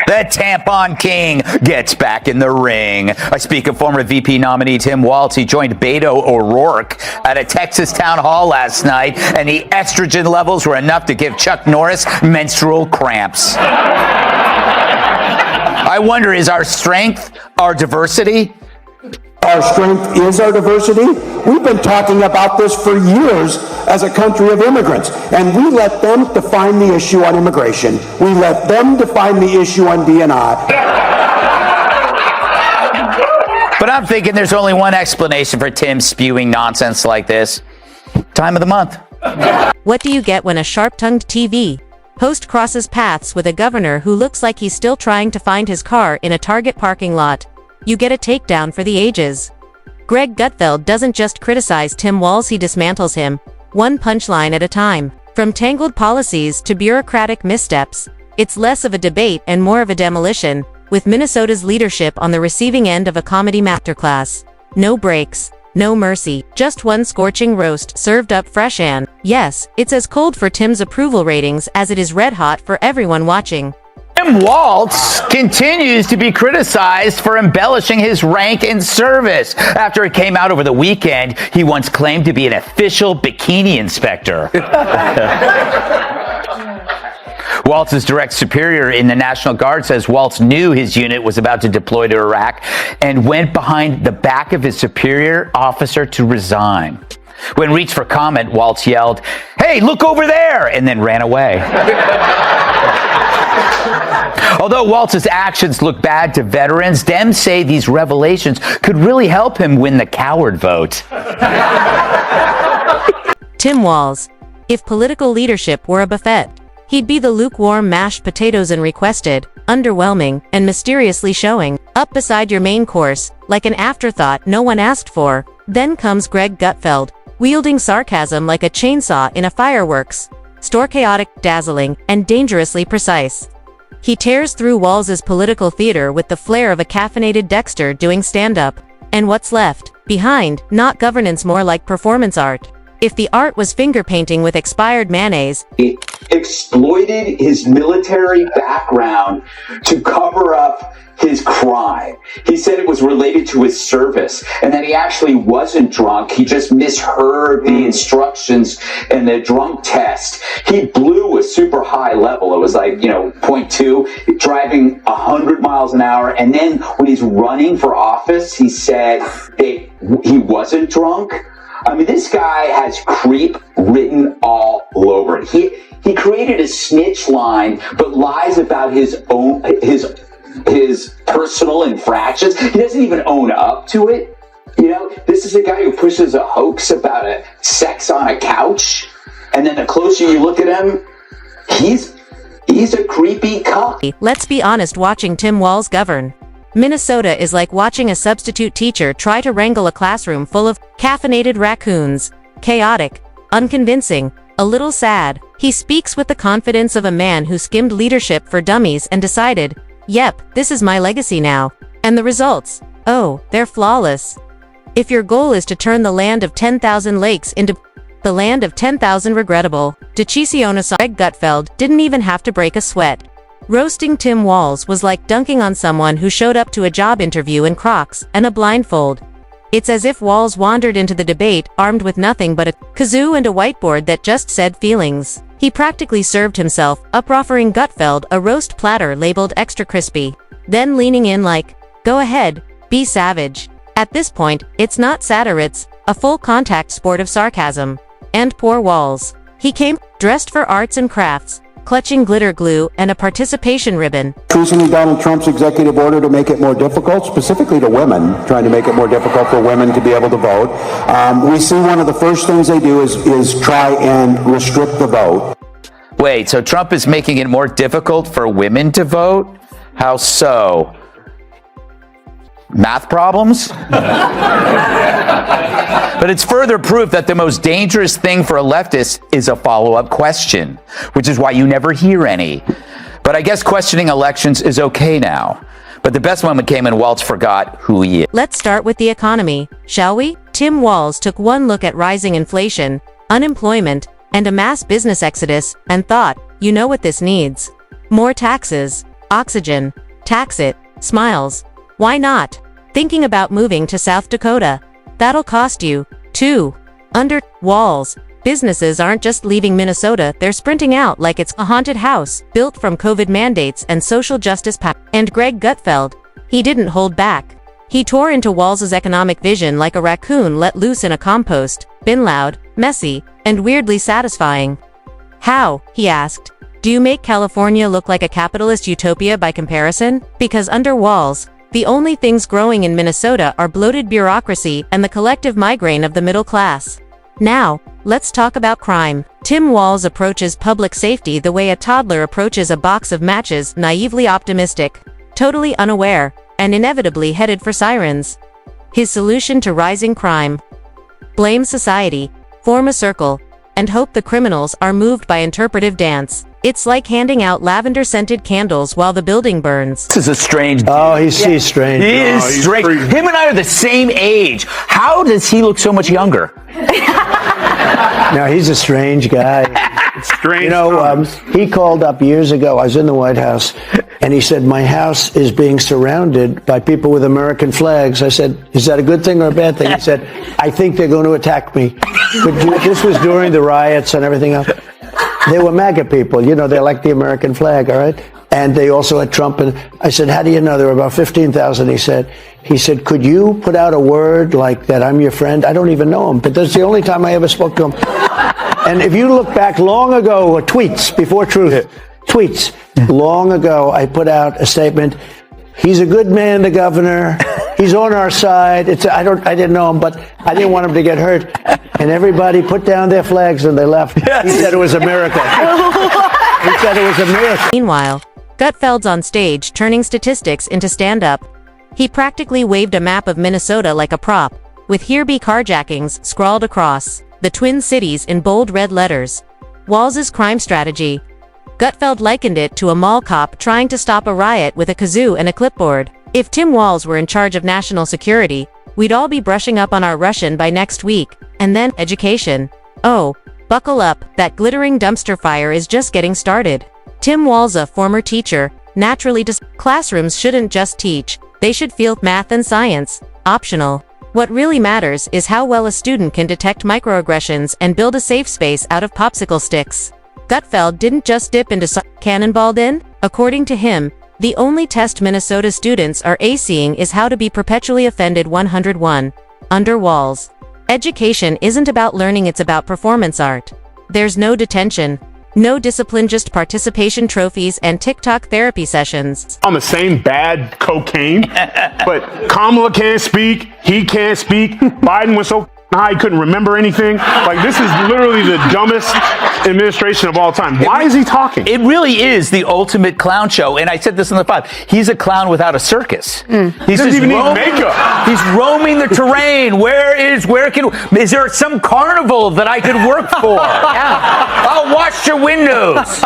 The tampon king gets back in the ring. I speak of former VP nominee Tim Walz. He joined Beto O'Rourke at a Texas town hall last night, and the estrogen levels were enough to give Chuck Norris menstrual cramps. I wonder, is our strength our diversity? Our strength is our diversity. We've been talking about this for years as a country of immigrants, and we let them define the issue on immigration. We let them define the issue on D&I. But I'm thinking there's only one explanation for Tim spewing nonsense like this. Time of the month. What do you get when a sharp-tongued TV host crosses paths with a governor who looks like he's still trying to find his car in a Target parking lot? You get a takedown for the ages. Greg Gutfeld doesn't just criticize Tim Walz, he dismantles him, one punchline at a time. From tangled policies to bureaucratic missteps, it's less of a debate and more of a demolition, with Minnesota's leadership on the receiving end of a comedy masterclass. No breaks, no mercy, just one scorching roast served up fresh, and yes, it's as cold for Tim's approval ratings as it is red hot for everyone watching. Tim Walz continues to be criticized for embellishing his rank in service. After it came out over the weekend, he once claimed to be an official bikini inspector. Walz's direct superior in the National Guard says Walz knew his unit was about to deploy to Iraq and went behind the back of his superior officer to resign. When reached for comment, Walz yelled, "Hey, look over there!" and then ran away. Although Walz's actions look bad to veterans, Dems say these revelations could really help him win the coward vote. Tim Walz. If political leadership were a buffet, he'd be the lukewarm mashed potatoes and requested, underwhelming, and mysteriously showing up beside your main course, like an afterthought no one asked for. Then comes Greg Gutfeld, wielding sarcasm like a chainsaw in a fireworks store, chaotic, dazzling, and dangerously precise. He tears through Walz's political theater with the flair of a caffeinated Dexter doing stand-up. And what's left behind? Not governance, more like performance art. If the art was finger painting with expired mayonnaise. He exploited his military background to cover up his crime. He said it was related to his service, and that he actually wasn't drunk. He just misheard the instructions in the drunk test. He blew a super high level. It was like, 0.2, driving 100 miles an hour. And then when he's running for office, he said that he wasn't drunk. I mean, this guy has creep written all over it. He created a snitch line, but lies about his personal infractions. He doesn't even own up to it. This is a guy who pushes a hoax about a sex on a couch, and then the closer you look at him, he's a creepy cuck. Let's be honest, watching Tim Walz govern Minnesota is like watching a substitute teacher try to wrangle a classroom full of caffeinated raccoons. Chaotic, unconvincing, a little sad. He speaks with the confidence of a man who skimmed leadership for dummies and decided, yep, this is my legacy now. And the results? Oh, they're flawless. If your goal is to turn the land of 10,000 lakes into the land of 10,000 regrettable, decisiones, Greg Gutfeld didn't even have to break a sweat. Roasting Tim Walz was like dunking on someone who showed up to a job interview in Crocs and a blindfold. It's as if Walz wandered into the debate armed with nothing but a kazoo and a whiteboard that just said feelings. He practically served himself up, offering Gutfeld a roast platter labeled extra crispy, then leaning in like, go ahead, be savage. At this point, it's not satire, it's a full contact sport of sarcasm. And poor Walz. He came dressed for arts and crafts, clutching glitter glue and a participation ribbon. Recently, Donald Trump's executive order to make it more difficult, specifically to women, trying to make it more difficult for women to be able to vote. We see one of the first things they do is try and restrict the vote. Wait, so Trump is making it more difficult for women to vote? How so? Math problems? But it's further proof that the most dangerous thing for a leftist is a follow-up question, which is why you never hear any. But I guess questioning elections is okay now. But the best moment came when Walz forgot who he is. Let's start with the economy, shall we? Tim Walz took one look at rising inflation, unemployment, and a mass business exodus, and thought, you know what this needs? More taxes. Oxygen. Tax it. Smiles. Why not? Thinking about moving to South Dakota. That'll cost you, too. Under Walz, businesses aren't just leaving Minnesota, they're sprinting out like it's a haunted house, built from COVID mandates and social justice And Greg Gutfeld, he didn't hold back. He tore into Walz's economic vision like a raccoon let loose in a compost, been loud, messy, and weirdly satisfying. How, he asked, do you make California look like a capitalist utopia by comparison? Because under Walz, the only things growing in Minnesota are bloated bureaucracy and the collective migraine of the middle class. Now, let's talk about crime. Tim Walz approaches public safety the way a toddler approaches a box of matches, naively optimistic, totally unaware, and inevitably headed for sirens. His solution to rising crime: blame society, form a circle, and hope the criminals are moved by interpretive dance. It's like handing out lavender-scented candles while the building burns. This is a strange dude. Oh, he's strange. He is strange. Him and I are the same age. How does he look so much younger? No, he's a strange guy. Strange. You know, he called up years ago. I was in the White House, and he said, my house is being surrounded by people with American flags. I said, is that a good thing or a bad thing? He said, I think they're going to attack me. This was during the riots and everything else. They were MAGA people. You know, they like the American flag, all right? And they also had Trump. And I said, how do you know? There were about 15,000, he said, could you put out a word like that I'm your friend? I don't even know him, but that's the only time I ever spoke to him. And if you look back long ago, tweets, before Truth, tweets, long ago, I put out a statement. He's a good man, the governor. He's on our side. I didn't know him, but I didn't want him to get hurt. And everybody put down their flags and they left. Yes. He said it was a miracle. He said it was a miracle. Meanwhile, Gutfeld's on stage turning statistics into stand-up. He practically waved a map of Minnesota like a prop, with "Here be carjackings" scrawled across the Twin Cities in bold red letters. Walz's crime strategy. Gutfeld likened it to a mall cop trying to stop a riot with a kazoo and a clipboard. If Tim Walz were in charge of national security, we'd all be brushing up on our Russian by next week. And then, education. Oh, buckle up, that glittering dumpster fire is just getting started. Tim Walz, a former teacher, naturally classrooms shouldn't just teach, they should feel math and science, optional. What really matters is how well a student can detect microaggressions and build a safe space out of popsicle sticks. Gutfeld didn't just dip into cannonballed in. According to him, the only test Minnesota students are acing is how to be perpetually offended 101. Under Walz, education isn't about learning, it's about performance art. There's no detention, no discipline, just participation trophies and TikTok therapy sessions. On the same bad cocaine, but Kamala can't speak, he can't speak, Biden was so high he couldn't remember anything. Like, this is literally the dumbest administration of all time. Why is he talking? It really is the ultimate clown show. And I said this in the 5. He's a clown without a circus. He doesn't even need makeup. He's roaming the terrain. Is there some carnival that I could work for? Yeah. I'll wash your windows.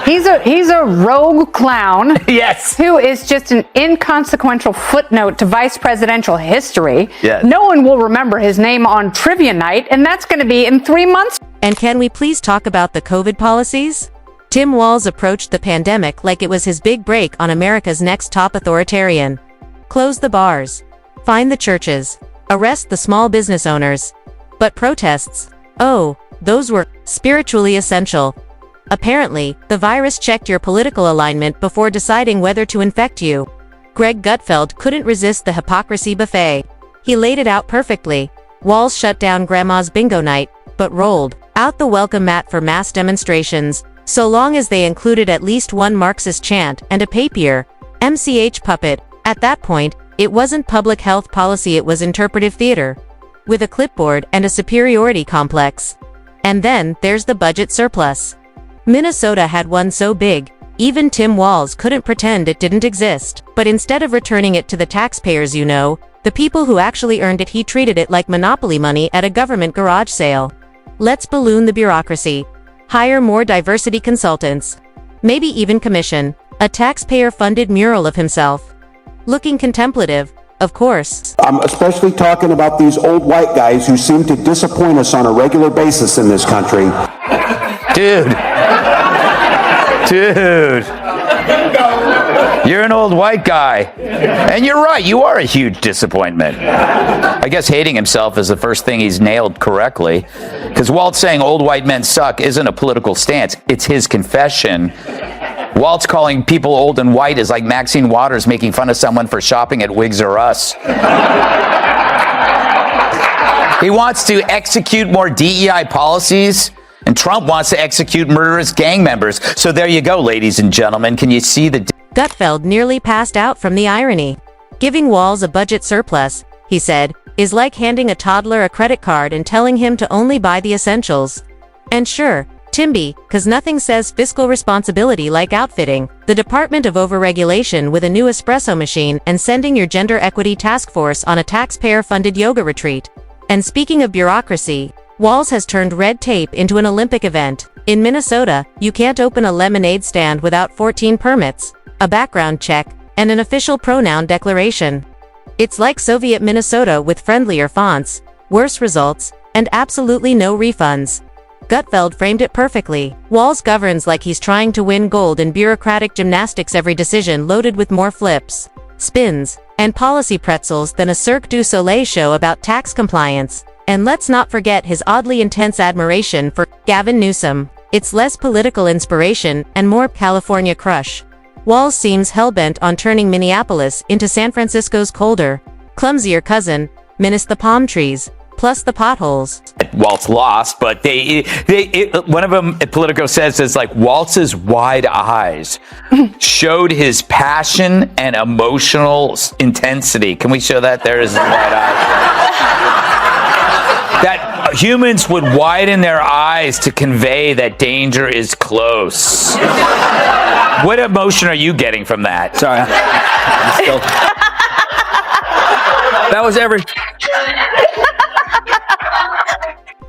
He's a rogue clown. Yes. Who is just an inconsequential footnote to vice presidential history. Yes. No one will remember his name on trivia night, and that's going to be in 3 months. And can we please talk about the COVID policies? Tim Walz approached the pandemic like it was his big break on America's next top authoritarian. Close the bars. Fine the churches. Arrest the small business owners. But protests? Oh, those were spiritually essential. Apparently, the virus checked your political alignment before deciding whether to infect you. Greg Gutfeld couldn't resist the hypocrisy buffet. He laid it out perfectly. Walz shut down Grandma's bingo night, but rolled out the welcome mat for mass demonstrations, so long as they included at least one Marxist chant and a papier, MCH puppet. At that point, it wasn't public health policy, it was interpretive theater. With a clipboard and a superiority complex. And then, there's the budget surplus. Minnesota had one so big, even Tim Walz couldn't pretend it didn't exist, but instead of returning it to the taxpayers, the people who actually earned it, he treated it like monopoly money at a government garage sale. Let's balloon the bureaucracy. Hire more diversity consultants. Maybe even commission a taxpayer-funded mural of himself. Looking contemplative, of course. I'm especially talking about these old white guys who seem to disappoint us on a regular basis in this country. Dude. You're an old white guy. And you're right, you are a huge disappointment. I guess hating himself is the first thing he's nailed correctly. Because Waltz saying old white men suck isn't a political stance, it's his confession. Waltz calling people old and white is like Maxine Waters making fun of someone for shopping at Wigs R Us. He wants to execute more DEI policies, and Trump wants to execute murderous gang members. So there you go, ladies and gentlemen. Can you see the... Gutfeld nearly passed out from the irony. Giving Walz a budget surplus, he said, is like handing a toddler a credit card and telling him to only buy the essentials. And sure, Timby, 'cause nothing says fiscal responsibility like outfitting the Department of Overregulation with a new espresso machine and sending your gender equity task force on a taxpayer-funded yoga retreat. And speaking of bureaucracy, Walz has turned red tape into an Olympic event. In Minnesota, you can't open a lemonade stand without 14 permits, a background check, and an official pronoun declaration. It's like Soviet Minnesota with friendlier fonts, worse results, and absolutely no refunds. Gutfeld framed it perfectly. Walz governs like he's trying to win gold in bureaucratic gymnastics, every decision loaded with more flips, spins, and policy pretzels than a Cirque du Soleil show about tax compliance. And let's not forget his oddly intense admiration for Gavin Newsom. It's less political inspiration and more California crush. Walz seems hellbent on turning Minneapolis into San Francisco's colder, clumsier cousin, minus the palm trees, plus the potholes. Waltz lost, but one of them, Politico says, is like Waltz's wide eyes showed his passion and emotional intensity. Can we show that? There is his wide eyes. That humans would widen their eyes to convey that danger is close. What emotion are you getting from that? Sorry. That was every...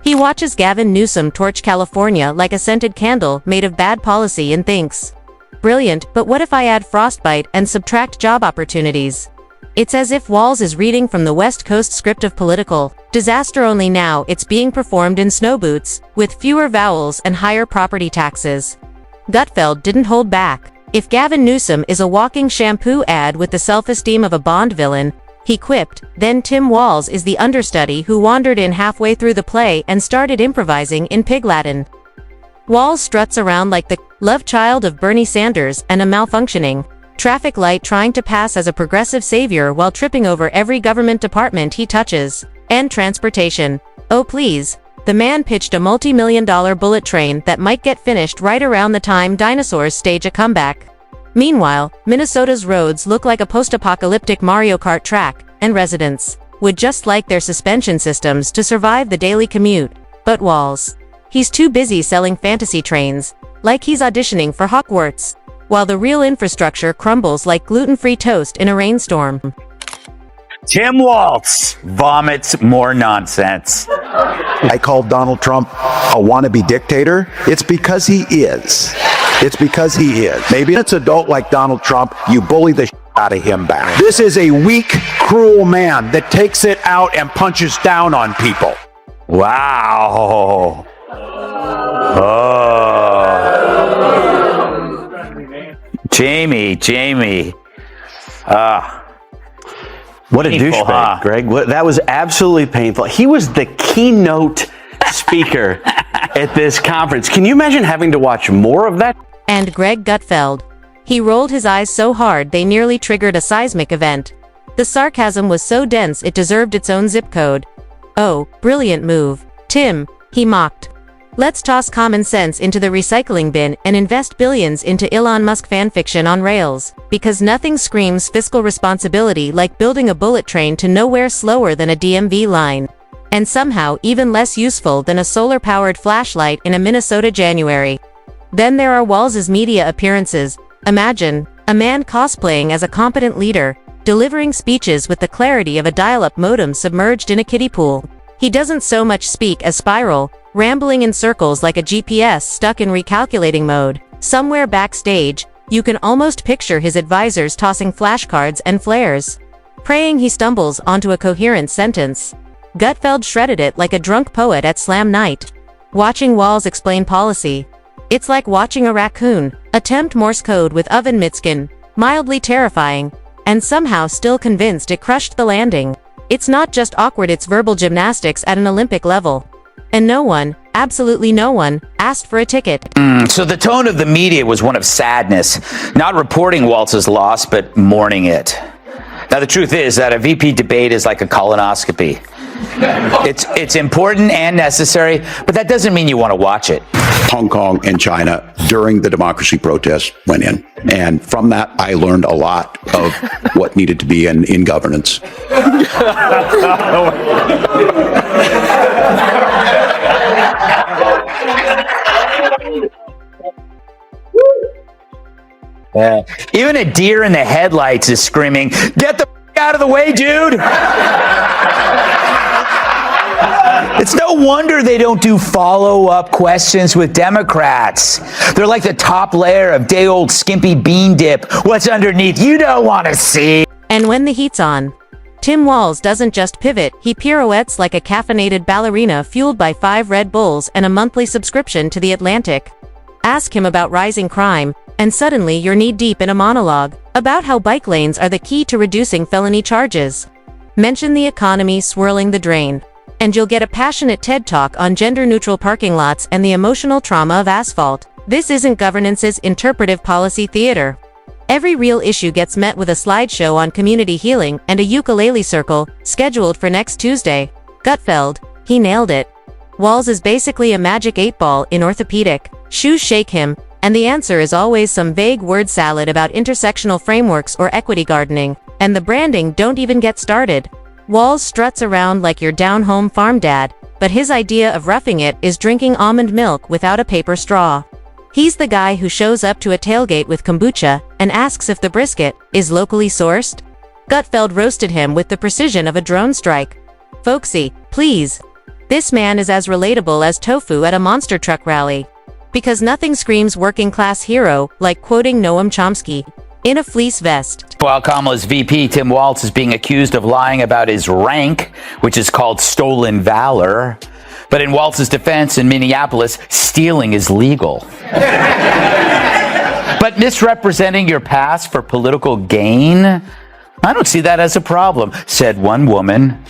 He watches Gavin Newsom torch California like a scented candle made of bad policy and thinks, brilliant, but what if I add frostbite and subtract job opportunities? It's as if Walz is reading from the West Coast script of political disaster, only now it's being performed in snow boots, with fewer vowels and higher property taxes. Gutfeld didn't hold back. If Gavin Newsom is a walking shampoo ad with the self-esteem of a Bond villain, he quipped, then Tim Walz is the understudy who wandered in halfway through the play and started improvising in Pig Latin. Walz struts around like the love child of Bernie Sanders and a malfunctioning traffic light, trying to pass as a progressive savior while tripping over every government department he touches. And transportation. Oh please. The man pitched a multi-million-dollar bullet train that might get finished right around the time dinosaurs stage a comeback. Meanwhile, Minnesota's roads look like a post-apocalyptic Mario Kart track, and residents would just like their suspension systems to survive the daily commute. But Walz, he's too busy selling fantasy trains, like he's auditioning for Hogwarts, while the real infrastructure crumbles like gluten-free toast in a rainstorm. Tim Walz vomits more nonsense. I called Donald Trump a wannabe dictator. It's because he is. It's because he is. Maybe it's adult like Donald Trump, you bully the out of him back. This is a weak, cruel man that takes it out and punches down on people. Wow. Oh. Jamie. What a Painful, douchebag, huh? Greg. That was absolutely painful. He was the keynote speaker at this conference. Can you imagine having to watch more of that? And Greg Gutfeld. He rolled his eyes so hard they nearly triggered a seismic event. The sarcasm was so dense it deserved its own zip code. Oh, brilliant move, Tim, he mocked. Let's toss common sense into the recycling bin and invest billions into Elon Musk fanfiction on rails, because nothing screams fiscal responsibility like building a bullet train to nowhere slower than a DMV line. And somehow even less useful than a solar-powered flashlight in a Minnesota January. Then there are Walz's media appearances. Imagine, a man cosplaying as a competent leader, delivering speeches with the clarity of a dial-up modem submerged in a kiddie pool. He doesn't so much speak as spiral, rambling in circles like a GPS stuck in recalculating mode. Somewhere backstage, you can almost picture his advisors tossing flashcards and flares, praying he stumbles onto a coherent sentence. Gutfeld shredded it like a drunk poet at slam night. Watching Walz explain policy, It's like watching a raccoon attempt Morse code with oven mittskin, mildly terrifying, and somehow still convinced it crushed the landing. It's not just awkward, it's verbal gymnastics at an Olympic level. And no one, absolutely no one, asked for a ticket. So the tone of the media was one of sadness, not reporting Walz's loss, but mourning it. Now, the truth is that a VP debate is like a colonoscopy. It's important and necessary, but that doesn't mean you want to watch it. Hong Kong and China during the democracy protests went in. And from that, I learned a lot of what needed to be in governance. Even a deer in the headlights is screaming, "Get the out of the way, dude!" It's no wonder they don't do follow-up questions with Democrats. They're like the top layer of day-old skimpy bean dip. What's underneath? You don't want to see. And when the heat's on, Tim Walz doesn't just pivot, he pirouettes like a caffeinated ballerina fueled by 5 Red Bulls and a monthly subscription to The Atlantic. Ask him about rising crime, and suddenly you're knee-deep in a monologue about how bike lanes are the key to reducing felony charges. Mention the economy swirling the drain, and you'll get a passionate TED Talk on gender-neutral parking lots and the emotional trauma of asphalt. This isn't governance's interpretive policy theater. Every real issue gets met with a slideshow on community healing and a ukulele circle, scheduled for next Tuesday. Gutfeld, he nailed it. Walz is basically a magic 8-ball in orthopedic. Shoes shake him, and the answer is always some vague word salad about intersectional frameworks or equity gardening. And the branding don't even get started. Walz struts around like your down-home farm dad, but his idea of roughing it is drinking almond milk without a paper straw. He's the guy who shows up to a tailgate with kombucha and asks if the brisket is locally sourced. Gutfeld roasted him with the precision of a drone strike. Folksy, please. This man is as relatable as tofu at a monster truck rally. Because nothing screams working-class hero like quoting Noam Chomsky in a fleece vest. While Kamala's VP, Tim Walz, is being accused of lying about his rank, which is called stolen valor. But in Walz's defense in Minneapolis, stealing is legal. But misrepresenting your past for political gain? I don't see that as a problem, said one woman.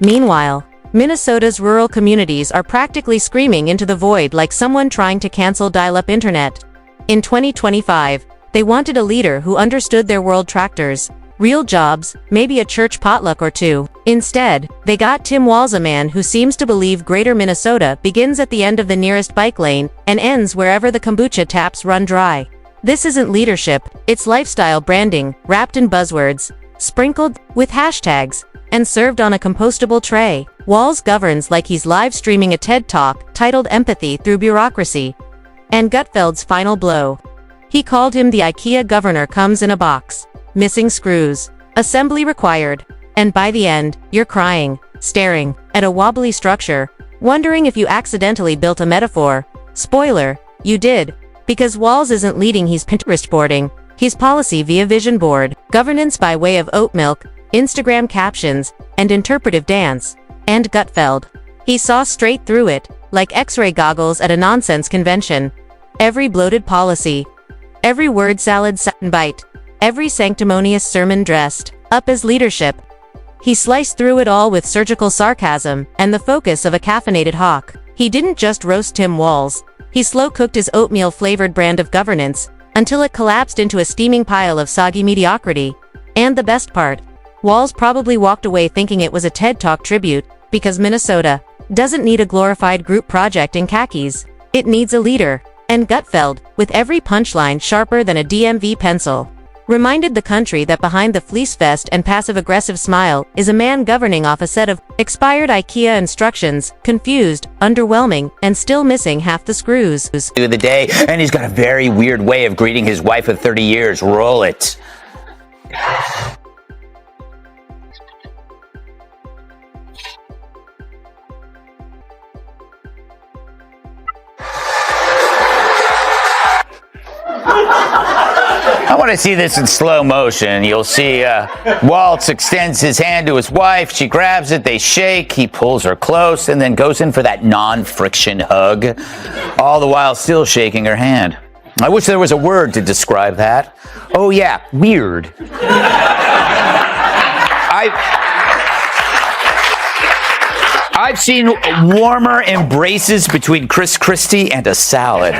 Meanwhile, Minnesota's rural communities are practically screaming into the void like someone trying to cancel dial-up internet. In 2025, they wanted a leader who understood their world tractors, real jobs, maybe a church potluck or two. Instead, they got Tim Walz, a man who seems to believe Greater Minnesota begins at the end of the nearest bike lane and ends wherever the kombucha taps run dry. This isn't leadership, it's lifestyle branding, wrapped in buzzwords, sprinkled with hashtags, and served on a compostable tray. Walz governs like he's live streaming a TED Talk titled Empathy Through Bureaucracy. And Gutfeld's final blow. He called him the IKEA governor comes in a box. Missing screws. Assembly required. And by the end, you're crying, staring at a wobbly structure, wondering if you accidentally built a metaphor. Spoiler, you did. Because Walz isn't leading, he's Pinterest boarding. He's policy via vision board. Governance by way of oat milk, Instagram captions, and interpretive dance. And Gutfeld. He saw straight through it, like X-ray goggles at a nonsense convention. Every bloated policy. Every word salad bite. Every sanctimonious sermon dressed up as leadership. He sliced through it all with surgical sarcasm and the focus of a caffeinated hawk. He didn't just roast Tim Walz. He slow-cooked his oatmeal-flavored brand of governance until it collapsed into a steaming pile of soggy mediocrity. And the best part, Walz probably walked away thinking it was a TED Talk tribute, because Minnesota doesn't need a glorified group project in khakis. It needs a leader. And Gutfeld, with every punchline sharper than a DMV pencil, reminded the country that behind the fleece vest and passive-aggressive smile is a man governing off a set of expired IKEA instructions, confused, underwhelming, and still missing half the screws. Of the day, and he's got a very weird way of greeting his wife of 30 years. Roll it. I want to see this in slow motion. You'll see Walz extends his hand to his wife. She grabs it. They shake. He pulls her close and then goes in for that non-friction hug, all the while still shaking her hand. I wish there was a word to describe that. Oh, yeah, weird. I've seen warmer embraces between Chris Christie and a salad.